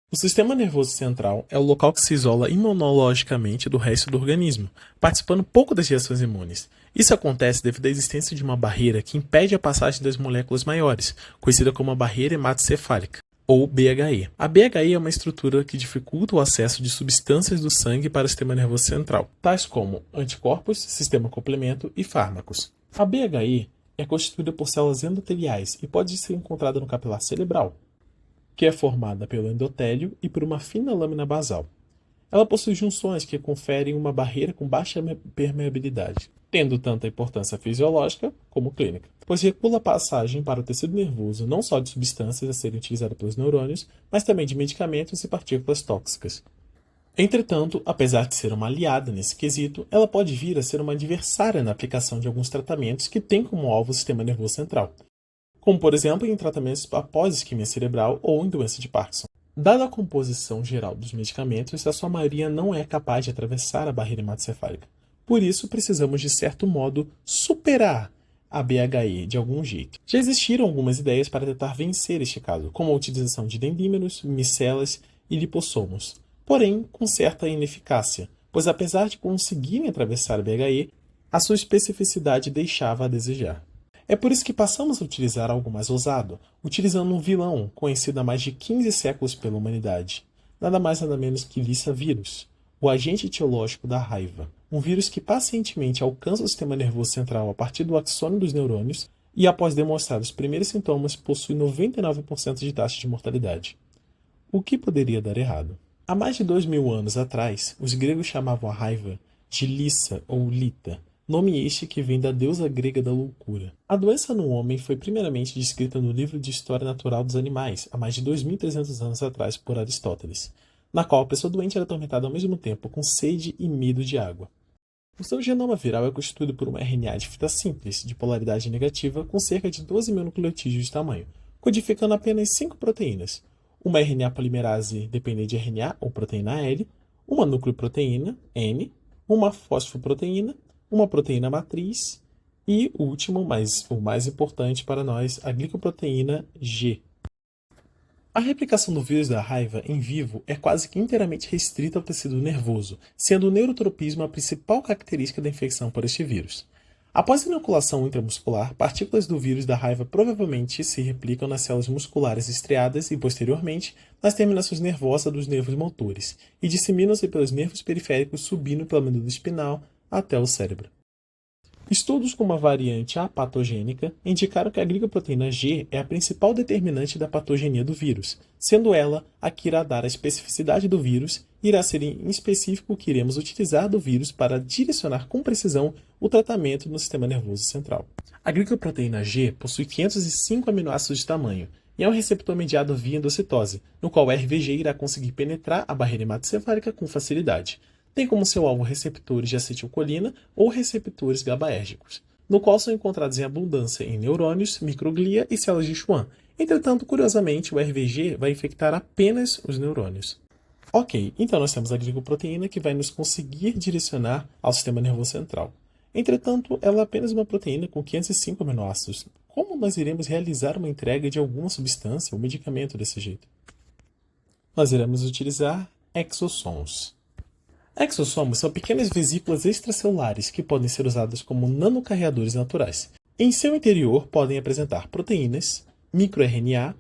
O sistema nervoso central é o local que se isola imunologicamente do resto do organismo, participando pouco das reações imunes. Isso acontece devido à existência de uma barreira que impede a passagem das moléculas maiores, conhecida como a barreira hematocefálica, ou BHE. A BHE é uma estrutura que dificulta o acesso de substâncias do sangue para o sistema nervoso central, tais como anticorpos, sistema complemento e fármacos. A BHE é constituída por células endoteliais e pode ser encontrada no capilar cerebral, que é formada pelo endotélio e por uma fina lâmina basal. Ela possui junções que conferem uma barreira com baixa permeabilidade, tendo tanta importância fisiológica como clínica, pois regula a passagem para o tecido nervoso não só de substâncias a serem utilizadas pelos neurônios, mas também de medicamentos e partículas tóxicas. Entretanto, apesar de ser uma aliada nesse quesito, ela pode vir a ser uma adversária na aplicação de alguns tratamentos que têm como alvo o sistema nervoso central, como por exemplo em tratamentos após isquemia cerebral ou em doença de Parkinson. Dada a composição geral dos medicamentos, a sua maioria não é capaz de atravessar a barreira hematocefálica. Por isso, precisamos de certo modo superar a BHE de algum jeito. Já existiram algumas ideias para tentar vencer este caso, como a utilização de dendrímeros, micelas e lipossomos, porém com certa ineficácia, pois apesar de conseguirem atravessar a BHE, a sua especificidade deixava a desejar. É por isso que passamos a utilizar algo mais ousado, utilizando um vilão conhecido há mais de 15 séculos pela humanidade. Nada mais nada menos que Lissa vírus, o agente etiológico da raiva. Um vírus que pacientemente alcança o sistema nervoso central a partir do axônio dos neurônios e, após demonstrar os primeiros sintomas, possui 99% de taxa de mortalidade. O que poderia dar errado? Há mais de 2000 anos atrás, os gregos chamavam a raiva de Lissa ou Lita, nome este que vem da deusa grega da loucura. A doença no homem foi primeiramente descrita no livro de História Natural dos Animais, há mais de 2.300 anos atrás, por Aristóteles, na qual a pessoa doente era atormentada ao mesmo tempo com sede e medo de água. O seu genoma viral é constituído por uma RNA de fita simples, de polaridade negativa, com cerca de 12 mil nucleotídeos de tamanho, codificando apenas 5 proteínas, uma RNA polimerase dependente de RNA, ou proteína L, uma nucleoproteína, N, uma fosfoproteína, uma proteína matriz e, o último, mas o mais importante para nós, a glicoproteína G. A replicação do vírus da raiva em vivo é quase que inteiramente restrita ao tecido nervoso, sendo o neurotropismo a principal característica da infecção por este vírus. Após a inoculação intramuscular, partículas do vírus da raiva provavelmente se replicam nas células musculares estriadas e, posteriormente, nas terminações nervosas dos nervos motores, e disseminam-se pelos nervos periféricos subindo pela medula espinal até o cérebro. Estudos com uma variante apatogênica indicaram que a glicoproteína G é a principal determinante da patogenia do vírus, sendo ela a que irá dar a especificidade do vírus e irá ser em específico o que iremos utilizar do vírus para direcionar com precisão o tratamento no sistema nervoso central. A glicoproteína G possui 505 aminoácidos de tamanho e é um receptor mediado via endocitose, no qual o RVG irá conseguir penetrar a barreira hematocefálica com facilidade. Tem como seu alvo receptores de acetilcolina ou receptores GABAérgicos, no qual são encontrados em abundância em neurônios, microglia e células de Schwann. Entretanto, curiosamente, o RVG vai infectar apenas os neurônios. Ok, então nós temos a glicoproteína que vai nos conseguir direcionar ao sistema nervoso central. Entretanto, ela é apenas uma proteína com 505 aminoácidos. Como nós iremos realizar uma entrega de alguma substância ou medicamento desse jeito? Nós iremos utilizar exossomos. Exossomos são pequenas vesículas extracelulares que podem ser usadas como nanocarreadores naturais. Em seu interior podem apresentar proteínas, microRNA,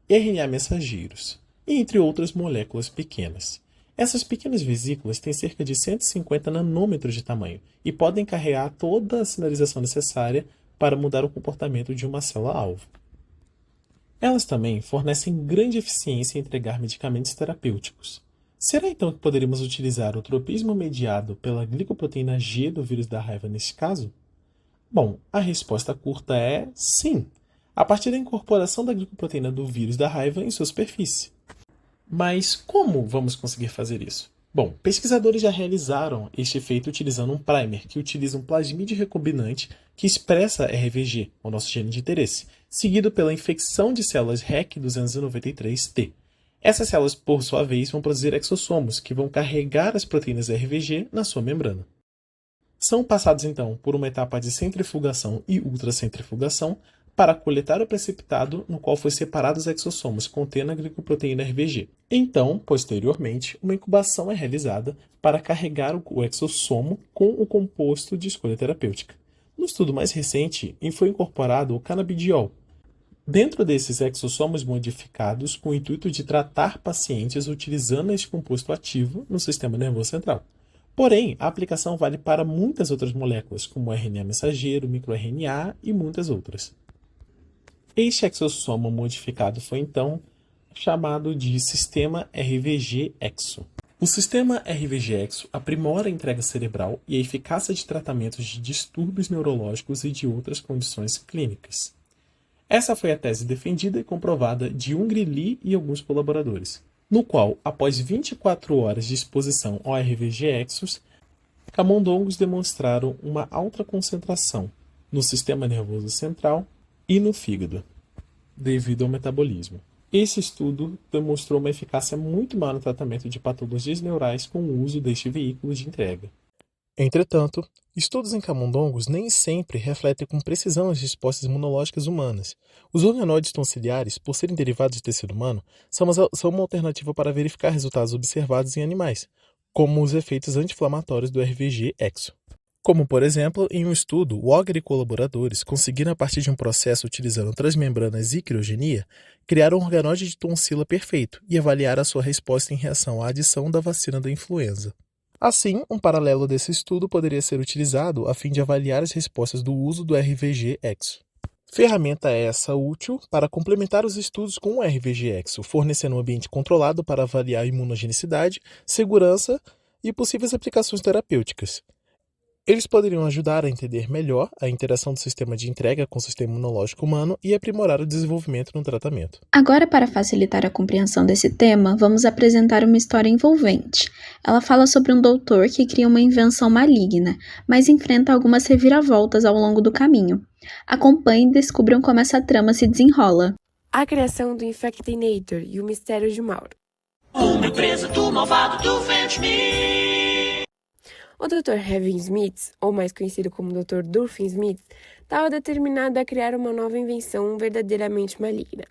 RNA mensageiros, e entre outras moléculas pequenas. Essas pequenas vesículas têm cerca de 150 nanômetros de tamanho e podem carregar toda a sinalização necessária para mudar o comportamento de uma célula-alvo. Elas também fornecem grande eficiência em entregar medicamentos terapêuticos. Será então que poderíamos utilizar o tropismo mediado pela glicoproteína G do vírus da raiva neste caso? Bom, a resposta curta é sim, a partir da incorporação da glicoproteína do vírus da raiva em sua superfície. Mas como vamos conseguir fazer isso? Bom, pesquisadores já realizaram este feito utilizando um primer que utiliza um plasmídio recombinante que expressa RVG, o nosso gene de interesse, seguido pela infecção de células REC 293T. Essas células, por sua vez, vão produzir exossomos, que vão carregar as proteínas RVG na sua membrana. São passados, então, por uma etapa de centrifugação e ultracentrifugação para coletar o precipitado no qual foi separado os exossomos contendo a glicoproteína RVG. Então, posteriormente, uma incubação é realizada para carregar o exossomo com o composto de escolha terapêutica. No estudo mais recente, foi incorporado o canabidiol, dentro desses exossomos modificados com o intuito de tratar pacientes utilizando este composto ativo no sistema nervoso central. Porém, a aplicação vale para muitas outras moléculas, como o RNA mensageiro, microRNA e muitas outras. Este exossomo modificado foi então chamado de sistema RVG-EXO. O sistema RVG-EXO aprimora a entrega cerebral e a eficácia de tratamentos de distúrbios neurológicos e de outras condições clínicas. Essa foi a tese defendida e comprovada de Ungri Lee e alguns colaboradores, no qual, após 24 horas de exposição ao RVG-EXOS, camundongos demonstraram uma alta concentração no sistema nervoso central e no fígado, devido ao metabolismo. Esse estudo demonstrou uma eficácia muito maior no tratamento de patologias neurais com o uso deste veículo de entrega. Entretanto, estudos em camundongos nem sempre refletem com precisão as respostas imunológicas humanas. Os organoides tonsiliares, por serem derivados de tecido humano, são uma alternativa para verificar resultados observados em animais, como os efeitos anti-inflamatórios do RVG-EXO. Como, por exemplo, em um estudo, Wogger e colaboradores conseguiram, a partir de um processo utilizando transmembranas e criogenia, criar um organoide de tonsila perfeito e avaliar a sua resposta em reação à adição da vacina da influenza. Assim, um paralelo desse estudo poderia ser utilizado a fim de avaliar as respostas do uso do RVG-EXO. Ferramenta essa útil para complementar os estudos com o RVG-EXO, fornecendo um ambiente controlado para avaliar a imunogenicidade, segurança e possíveis aplicações terapêuticas. Eles poderiam ajudar a entender melhor a interação do sistema de entrega com o sistema imunológico humano e aprimorar o desenvolvimento no tratamento. Agora, para facilitar a compreensão desse tema, vamos apresentar uma história envolvente. Ela fala sobre um doutor que cria uma invenção maligna, mas enfrenta algumas reviravoltas ao longo do caminho. Acompanhem e descubram como essa trama se desenrola. A criação do Infectinator e o mistério de Mauro. Uma empresa do malvado do Vent-Me. O Dr. Hevin Smith, ou mais conhecido como Dr. Durfin Smith, estava determinado a criar uma nova invenção verdadeiramente maligna.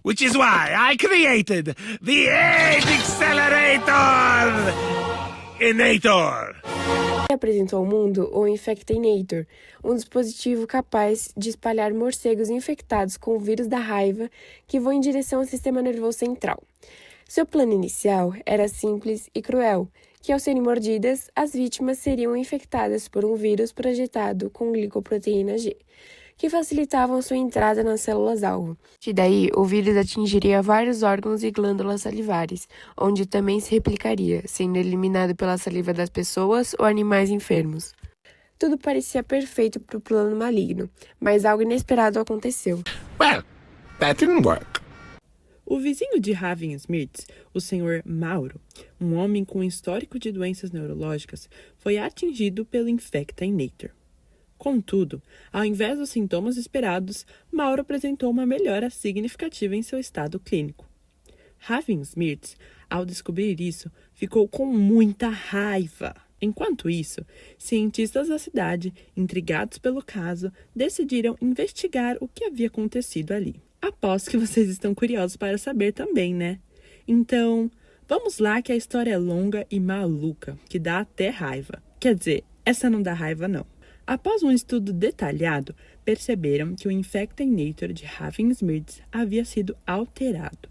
Which is why I created the Age Accelerator! Inator! Ele apresentou ao mundo o Infectinator, um dispositivo capaz de espalhar morcegos infectados com o vírus da raiva que vão em direção ao sistema nervoso central. Seu plano inicial era simples e cruel, que ao serem mordidas, as vítimas seriam infectadas por um vírus projetado com glicoproteína G, que facilitavam sua entrada nas células-alvo. E daí, o vírus atingiria vários órgãos e glândulas salivares, onde também se replicaria, sendo eliminado pela saliva das pessoas ou animais enfermos. Tudo parecia perfeito para o plano maligno, mas algo inesperado aconteceu. Well, that didn't work. O vizinho de Hevin Smith, o Sr. Mauro, um homem com histórico de doenças neurológicas, foi atingido pelo Infectinator. Contudo, ao invés dos sintomas esperados, Mauro apresentou uma melhora significativa em seu estado clínico. Hevin Smith, ao descobrir isso, ficou com muita raiva. Enquanto isso, cientistas da cidade, intrigados pelo caso, decidiram investigar o que havia acontecido ali. Aposto que vocês estão curiosos para saber também, né? Então, vamos lá que a história é longa e maluca, que dá até raiva. Quer dizer, essa não dá raiva não. Após um estudo detalhado, perceberam que o Infectinator de Hevin Smith havia sido alterado.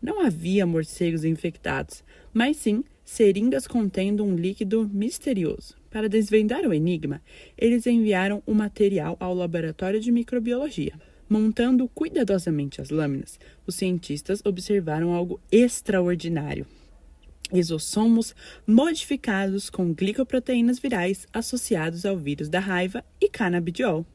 Não havia morcegos infectados, mas sim seringas contendo um líquido misterioso. Para desvendar o enigma, eles enviaram o material ao laboratório de microbiologia. Montando cuidadosamente as lâminas, os cientistas observaram algo extraordinário. Exossomos modificados com glicoproteínas virais associados ao vírus da raiva e canabidiol.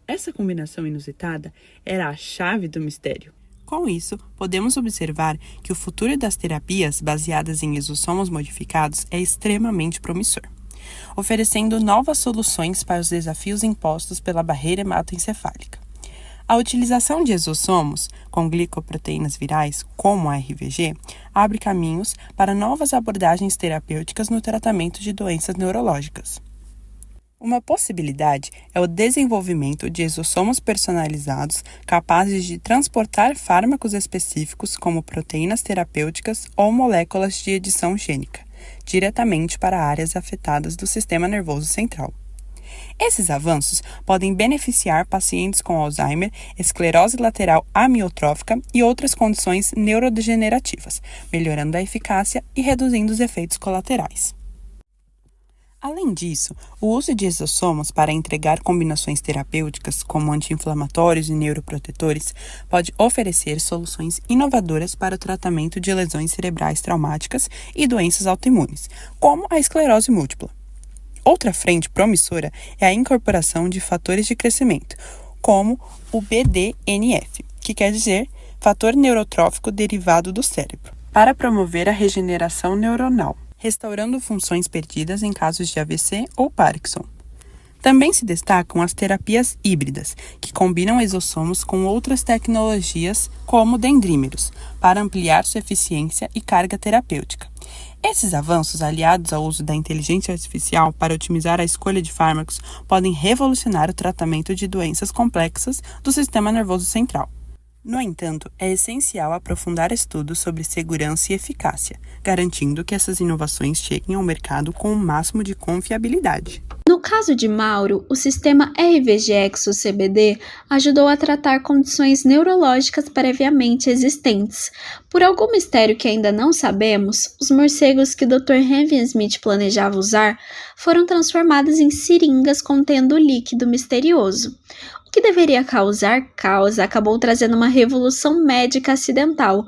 Essa combinação inusitada era a chave do mistério. Com isso, podemos observar que o futuro das terapias baseadas em exossomos modificados é extremamente promissor, oferecendo novas soluções para os desafios impostos pela barreira hematoencefálica. A utilização de exossomos com glicoproteínas virais, como a RVG, abre caminhos para novas abordagens terapêuticas no tratamento de doenças neurológicas. Uma possibilidade é o desenvolvimento de exossomos personalizados capazes de transportar fármacos específicos como proteínas terapêuticas ou moléculas de edição gênica, diretamente para áreas afetadas do sistema nervoso central. Esses avanços podem beneficiar pacientes com Alzheimer, esclerose lateral amiotrófica e outras condições neurodegenerativas, melhorando a eficácia e reduzindo os efeitos colaterais. Além disso, o uso de exossomos para entregar combinações terapêuticas, como anti-inflamatórios e neuroprotetores, pode oferecer soluções inovadoras para o tratamento de lesões cerebrais traumáticas e doenças autoimunes, como a esclerose múltipla. Outra frente promissora é a incorporação de fatores de crescimento, como o BDNF, que quer dizer fator neurotrófico derivado do cérebro, para promover a regeneração neuronal, restaurando funções perdidas em casos de AVC ou Parkinson. Também se destacam as terapias híbridas, que combinam exossomos com outras tecnologias, como dendrímeros, para ampliar sua eficiência e carga terapêutica. Esses avanços, aliados ao uso da inteligência artificial para otimizar a escolha de fármacos, podem revolucionar o tratamento de doenças complexas do sistema nervoso central. No entanto, é essencial aprofundar estudos sobre segurança e eficácia, garantindo que essas inovações cheguem ao mercado com o máximo de confiabilidade. No caso de Mauro, o sistema RVGX-CBD ajudou a tratar condições neurológicas previamente existentes. Por algum mistério que ainda não sabemos, os morcegos que Dr. Henry Smith planejava usar foram transformados em seringas contendo líquido misterioso. O que deveria causar caos acabou trazendo uma revolução médica acidental.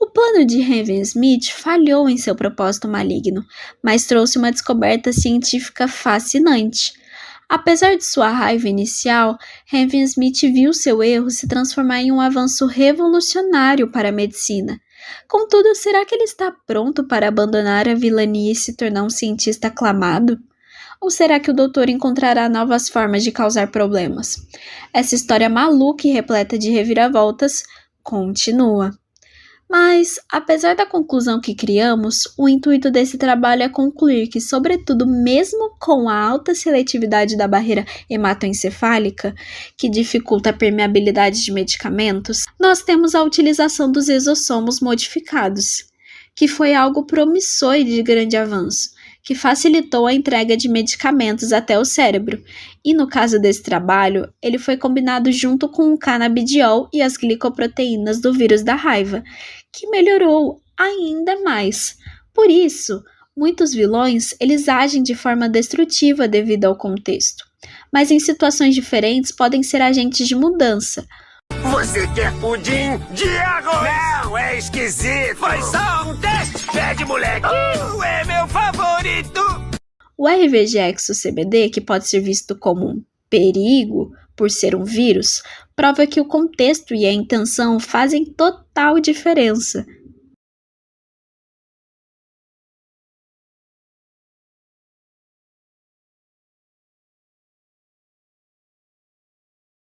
O plano de Henry Smith falhou em seu propósito maligno, mas trouxe uma descoberta científica fascinante. Apesar de sua raiva inicial, Henry Smith viu seu erro se transformar em um avanço revolucionário para a medicina. Contudo, será que ele está pronto para abandonar a vilania e se tornar um cientista aclamado? Ou será que o doutor encontrará novas formas de causar problemas? Essa história maluca e repleta de reviravoltas continua. Mas, apesar da conclusão que criamos, o intuito desse trabalho é concluir que, sobretudo mesmo com a alta seletividade da barreira hematoencefálica, que dificulta a permeabilidade de medicamentos, nós temos a utilização dos exossomos modificados, que foi algo promissor e de grande avanço, que facilitou a entrega de medicamentos até o cérebro, e no caso desse trabalho, ele foi combinado junto com o canabidiol e as glicoproteínas do vírus da raiva, que melhorou ainda mais. Por isso, muitos vilões eles agem de forma destrutiva devido ao contexto, mas em situações diferentes podem ser agentes de mudança. Você quer pudim de arroz? Não, é esquisito. Foi só um teste. Pede, moleque. É meu favorito. O RVGX-CBD, que pode ser visto como um perigo por ser um vírus, prova que o contexto e a intenção fazem total diferença.